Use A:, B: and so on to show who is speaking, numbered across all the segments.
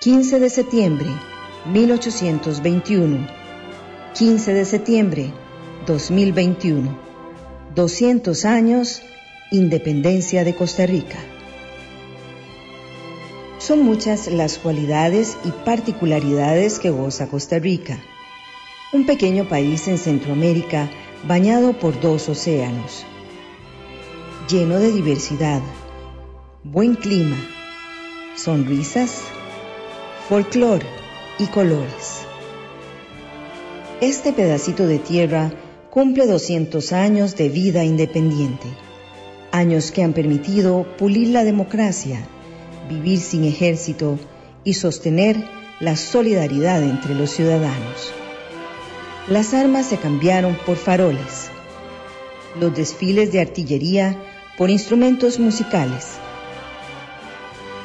A: 15 de septiembre, 1821. 15 de septiembre, 2021. 200 años, independencia de Costa Rica. Son muchas las cualidades y particularidades que goza Costa Rica. Un pequeño país en Centroamérica bañado por 2 océanos. Lleno de diversidad, buen clima, sonrisas, folclore y colores. Este pedacito de tierra cumple 200 años de vida independiente, años que han permitido pulir la democracia, vivir sin ejército y sostener la solidaridad entre los ciudadanos. Las armas se cambiaron por faroles, los desfiles de artillería por instrumentos musicales.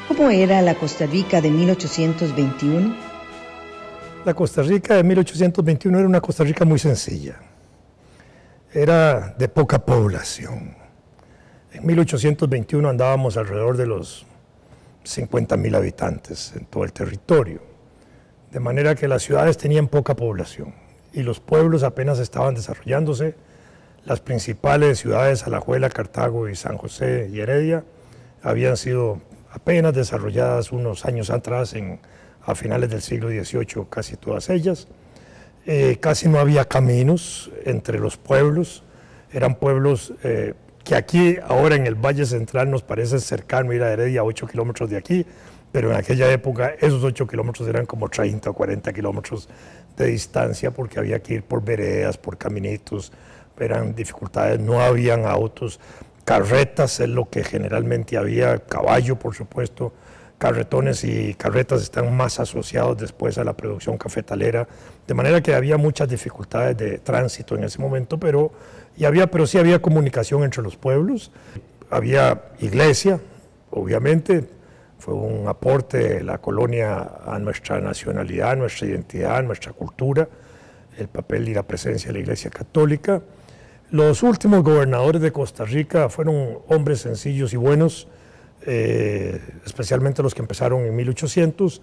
A: ¿Cómo era la Costa Rica de 1821?
B: La Costa Rica de 1821 era una Costa Rica muy sencilla. Era de poca población. En 1821 andábamos alrededor de los 50.000 habitantes en todo el territorio, de manera que las ciudades tenían poca población y los pueblos apenas estaban desarrollándose. Las principales ciudades, Alajuela, Cartago y San José y Heredia, habían sido apenas desarrolladas unos años atrás, a finales del siglo XVIII, casi todas ellas. Casi no había caminos entre los pueblos, eran pueblos que aquí, ahora en el Valle Central, nos parece cercano ir a Heredia a 8 kilómetros de aquí, pero en aquella época esos 8 kilómetros eran como 30 o 40 kilómetros de distancia, porque había que ir por veredas, por caminitos, eran dificultades, no habían autos, carretas es lo que generalmente había, caballo por supuesto, carretones y carretas están más asociados después a la producción cafetalera, de manera que había muchas dificultades de tránsito en ese momento, pero sí había comunicación entre los pueblos, había iglesia, obviamente, fue un aporte de la colonia a nuestra nacionalidad, nuestra identidad, nuestra cultura, el papel y la presencia de la Iglesia Católica. Los últimos gobernadores de Costa Rica fueron hombres sencillos y buenos, especialmente los que empezaron en 1800,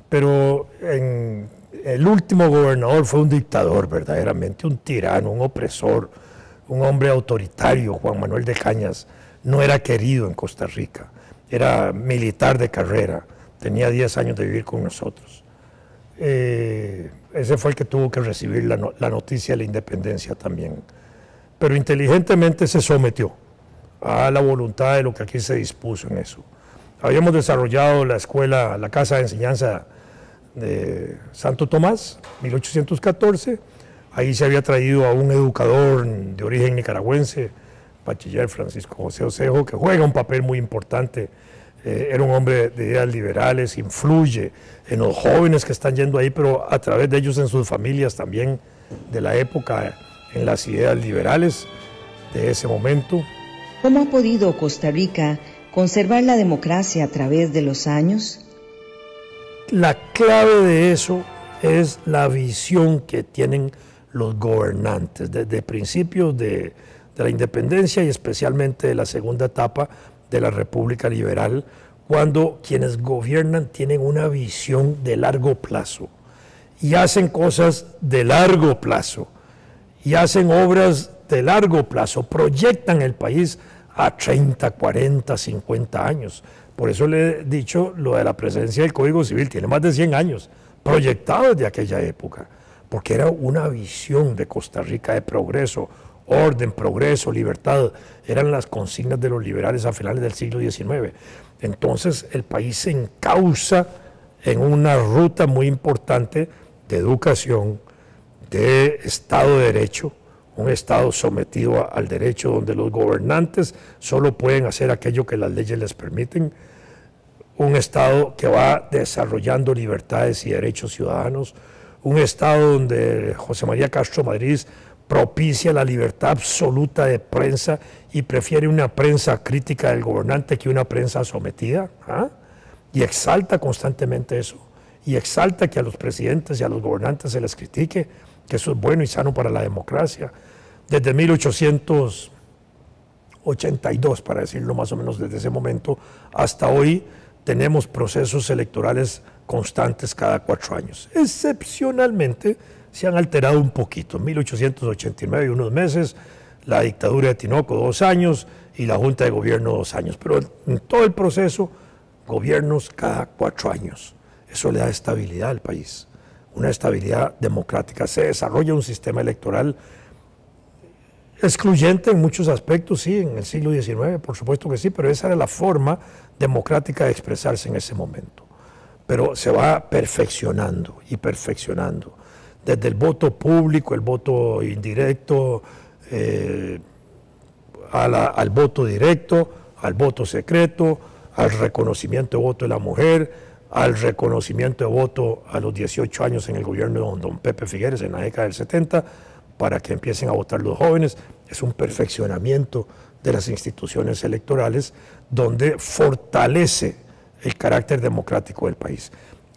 B: pero el último gobernador fue un dictador, verdaderamente, un tirano, un opresor, un hombre autoritario. Juan Manuel de Cañas no era querido en Costa Rica, era militar de carrera, tenía 10 años de vivir con nosotros. Ese fue el que tuvo que recibir la noticia de la independencia también, pero inteligentemente se sometió a la voluntad de lo que aquí se dispuso en eso. Habíamos desarrollado la escuela, la Casa de Enseñanza de Santo Tomás, 1814, ahí se había traído a un educador de origen nicaragüense, bachiller Francisco José Osejo, que juega un papel muy importante, era un hombre de ideas liberales, influye en los jóvenes que están yendo ahí, pero a través de ellos en sus familias también de la época, en las ideas liberales de ese momento.
A: ¿Cómo ha podido Costa Rica conservar la democracia a través de los años?
B: La clave de eso es la visión que tienen los gobernantes desde principios de la independencia y especialmente de la segunda etapa de la República Liberal, cuando quienes gobiernan tienen una visión de largo plazo y hacen cosas de largo plazo y hacen obras de largo plazo, proyectan el país a 30, 40, 50 años. Por eso le he dicho lo de la presencia del Código Civil, tiene más de 100 años, proyectado desde aquella época, porque era una visión de Costa Rica de progreso, orden, progreso, libertad, eran las consignas de los liberales a finales del siglo XIX. Entonces el país se encausa en una ruta muy importante de educación, de Estado de Derecho, un Estado sometido al derecho donde los gobernantes solo pueden hacer aquello que las leyes les permiten, un Estado que va desarrollando libertades y derechos ciudadanos, un Estado donde José María Castro Madrid propicia la libertad absoluta de prensa y prefiere una prensa crítica del gobernante que una prensa sometida, y exalta constantemente eso, y exalta que a los presidentes y a los gobernantes se les critique, que eso es bueno y sano para la democracia. Desde 1882, para decirlo más o menos desde ese momento, hasta hoy tenemos procesos electorales constantes cada 4 años. Excepcionalmente se han alterado un poquito. En 1889 unos meses, la dictadura de Tinoco 2 años y la Junta de Gobierno 2 años. Pero en todo el proceso, gobiernos cada 4 años. Eso le da estabilidad al país, una estabilidad democrática. Se desarrolla un sistema electoral excluyente en muchos aspectos, sí, en el siglo XIX, por supuesto que sí, pero esa era la forma democrática de expresarse en ese momento. Pero se va perfeccionando y perfeccionando, desde el voto público, el voto indirecto, al voto directo, al voto secreto, al reconocimiento de voto de la mujer, al reconocimiento de voto a los 18 años en el gobierno de don Pepe Figueres en la década del 70, para que empiecen a votar los jóvenes. Es un perfeccionamiento de las instituciones electorales donde fortalece el carácter democrático del país.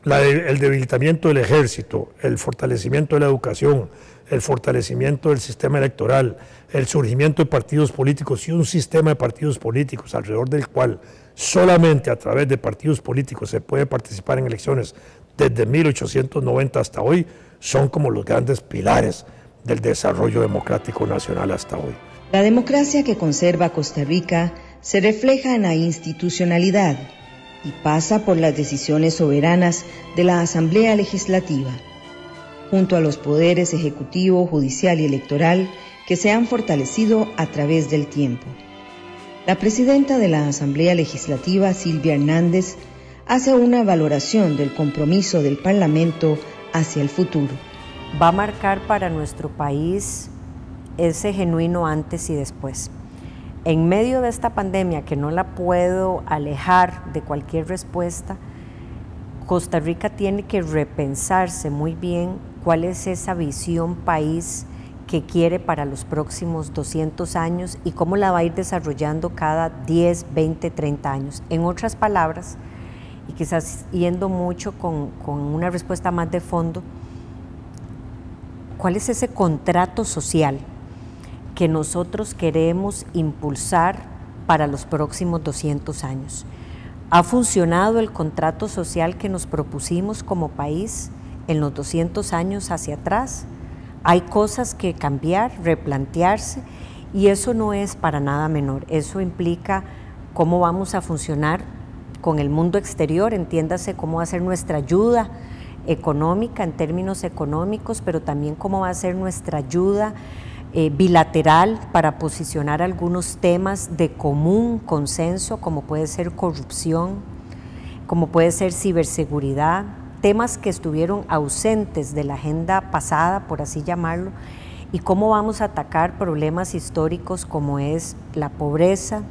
B: El debilitamiento del ejército, el fortalecimiento de la educación, el fortalecimiento del sistema electoral, el surgimiento de partidos políticos y un sistema de partidos políticos alrededor del cual solamente a través de partidos políticos se puede participar en elecciones desde 1890 hasta hoy, son como los grandes pilares del desarrollo democrático nacional hasta hoy.
A: La democracia que conserva Costa Rica se refleja en la institucionalidad y pasa por las decisiones soberanas de la Asamblea Legislativa, junto a los poderes ejecutivo, judicial y electoral que se han fortalecido a través del tiempo. La presidenta de la Asamblea Legislativa, Silvia Hernández, hace una valoración del compromiso del Parlamento hacia el futuro.
C: Va a marcar para nuestro país ese genuino antes y después. En medio de esta pandemia, que no la puedo alejar de cualquier respuesta, Costa Rica tiene que repensarse muy bien cuál es esa visión país que quiere para los próximos 200 años y cómo la va a ir desarrollando cada 10, 20, 30 años. En otras palabras, y quizás yendo mucho con una respuesta más de fondo, ¿cuál es ese contrato social que nosotros queremos impulsar para los próximos 200 años? ¿Ha funcionado el contrato social que nos propusimos como país en los 200 años hacia atrás? Hay cosas que cambiar, replantearse, y eso no es para nada menor. Eso implica cómo vamos a funcionar con el mundo exterior, entiéndase cómo va a ser nuestra ayuda económica en términos económicos, pero también cómo va a ser nuestra ayuda bilateral para posicionar algunos temas de común consenso, como puede ser corrupción, como puede ser ciberseguridad, temas que estuvieron ausentes de la agenda pasada, por así llamarlo, y cómo vamos a atacar problemas históricos como es la pobreza,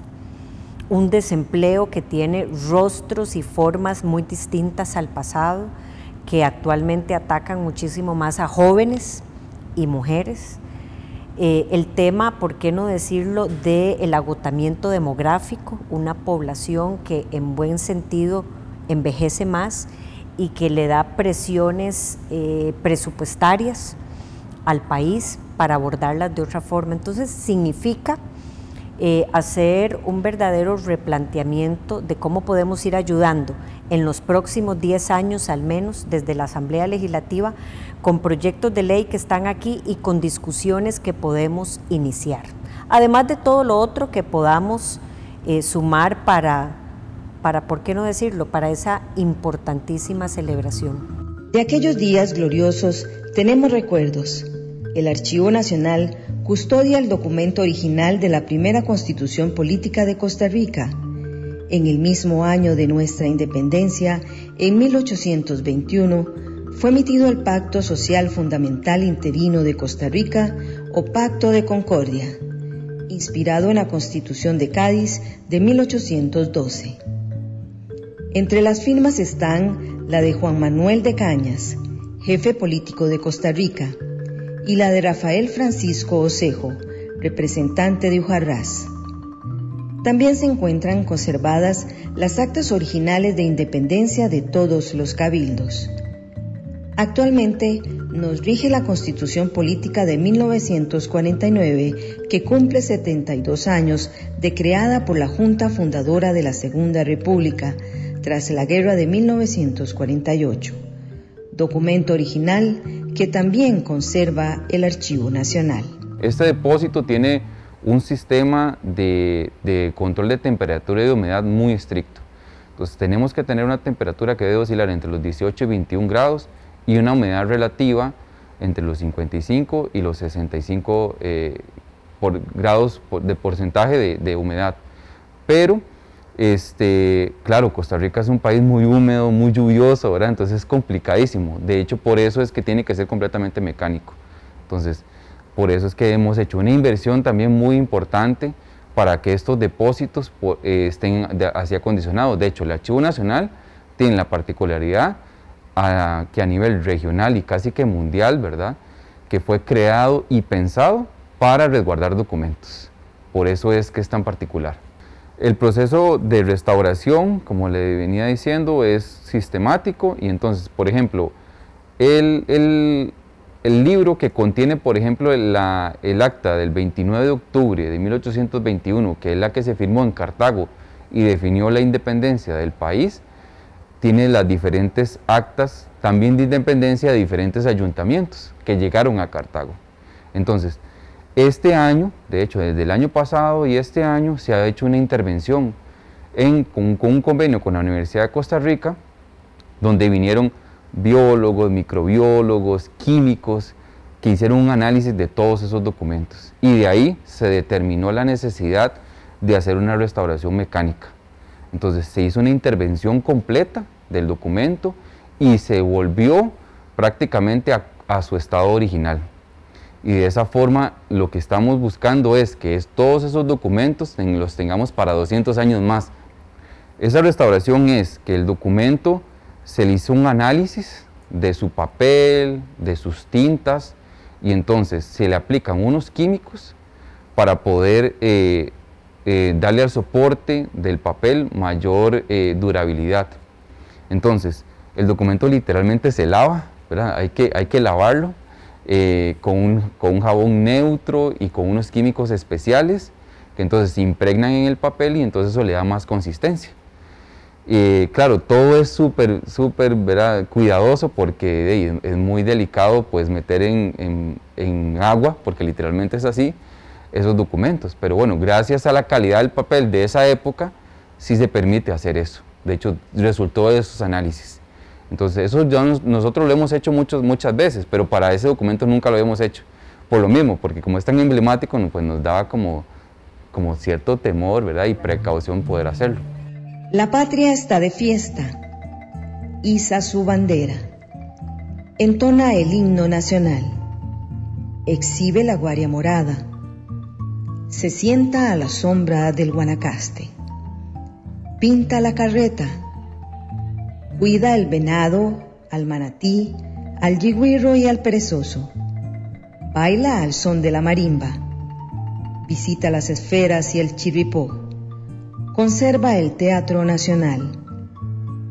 C: un desempleo que tiene rostros y formas muy distintas al pasado, que actualmente atacan muchísimo más a jóvenes y mujeres. El tema, por qué no decirlo, del agotamiento demográfico, una población que en buen sentido envejece más y que le da presiones presupuestarias al país para abordarlas de otra forma. Entonces significa hacer un verdadero replanteamiento de cómo podemos ir ayudando en los próximos 10 años al menos desde la Asamblea Legislativa con proyectos de ley que están aquí y con discusiones que podemos iniciar. Además de todo lo otro que podamos sumar para, ¿por qué no decirlo?, para esa importantísima celebración.
A: De aquellos días gloriosos tenemos recuerdos. El Archivo Nacional custodia el documento original de la primera Constitución Política de Costa Rica. En el mismo año de nuestra independencia, en 1821, fue emitido el Pacto Social Fundamental Interino de Costa Rica, o Pacto de Concordia, inspirado en la Constitución de Cádiz de 1812. Entre las firmas están la de Juan Manuel de Cañas, jefe político de Costa Rica, y la de Rafael Francisco Osejo, representante de Ujarrás. También se encuentran conservadas las actas originales de independencia de todos los cabildos. Actualmente nos rige la Constitución Política de 1949, que cumple 72 años de creada por la Junta Fundadora de la Segunda República, tras la guerra de 1948, documento original que también conserva el Archivo Nacional.
D: Este depósito tiene un sistema de control de temperatura y de humedad muy estricto. Entonces tenemos que tener una temperatura que debe oscilar entre los 18 y 21 grados y una humedad relativa entre los 55 y los 65 grados de porcentaje de humedad. Pero, claro, Costa Rica es un país muy húmedo, muy lluvioso, ¿verdad? Entonces es complicadísimo. De hecho, por eso es que tiene que ser completamente mecánico. Entonces, por eso es que hemos hecho una inversión también muy importante para que estos depósitos estén así acondicionados. De hecho, el Archivo Nacional tiene la particularidad que a nivel regional y casi que mundial, ¿verdad?, que fue creado y pensado para resguardar documentos. Por eso es que es tan particular. El proceso de restauración, como le venía diciendo, es sistemático y entonces, por ejemplo, el libro que contiene, por ejemplo, el acta del 29 de octubre de 1821, que es la que se firmó en Cartago y definió la independencia del país, tiene las diferentes actas también de independencia de diferentes ayuntamientos que llegaron a Cartago. Entonces, este año, de hecho desde el año pasado y este año, se ha hecho una intervención con un convenio con la Universidad de Costa Rica, donde vinieron biólogos, microbiólogos, químicos, que hicieron un análisis de todos esos documentos. Y de ahí se determinó la necesidad de hacer una restauración mecánica. Entonces se hizo una intervención completa del documento y se volvió prácticamente a su estado original. Y de esa forma lo que estamos buscando es que todos esos documentos los tengamos para 200 años más. Esa restauración es que el documento se le hizo un análisis de su papel, de sus tintas, y entonces se le aplican unos químicos para poder darle al soporte del papel mayor durabilidad. Entonces, el documento literalmente se lava, ¿verdad? Hay que lavarlo con un jabón neutro y con unos químicos especiales que entonces se impregnan en el papel y entonces eso le da más consistencia. Claro, todo es súper cuidadoso porque es muy delicado pues meter en agua, porque literalmente es así, esos documentos. Pero bueno, gracias a la calidad del papel de esa época, sí se permite hacer eso. De hecho, resultó de esos análisis. Entonces, eso ya nosotros lo hemos hecho muchas veces, pero para ese documento nunca lo habíamos hecho. Por lo mismo, porque como es tan emblemático, pues nos daba como cierto temor, ¿verdad?, y precaución poder hacerlo.
A: La patria está de fiesta, iza su bandera, entona el himno nacional, exhibe la guaria morada, se sienta a la sombra del Guanacaste, pinta la carreta, cuida el venado, al manatí, al yigüirro y al perezoso, baila al son de la marimba, visita las esferas y el chirripó, conserva el Teatro Nacional,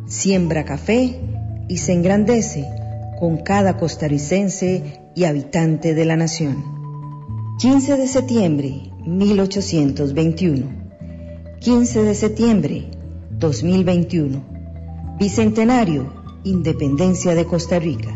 A: siembra café y se engrandece con cada costarricense y habitante de la nación. 15 de septiembre 1821, 15 de septiembre 2021, Bicentenario, Independencia de Costa Rica.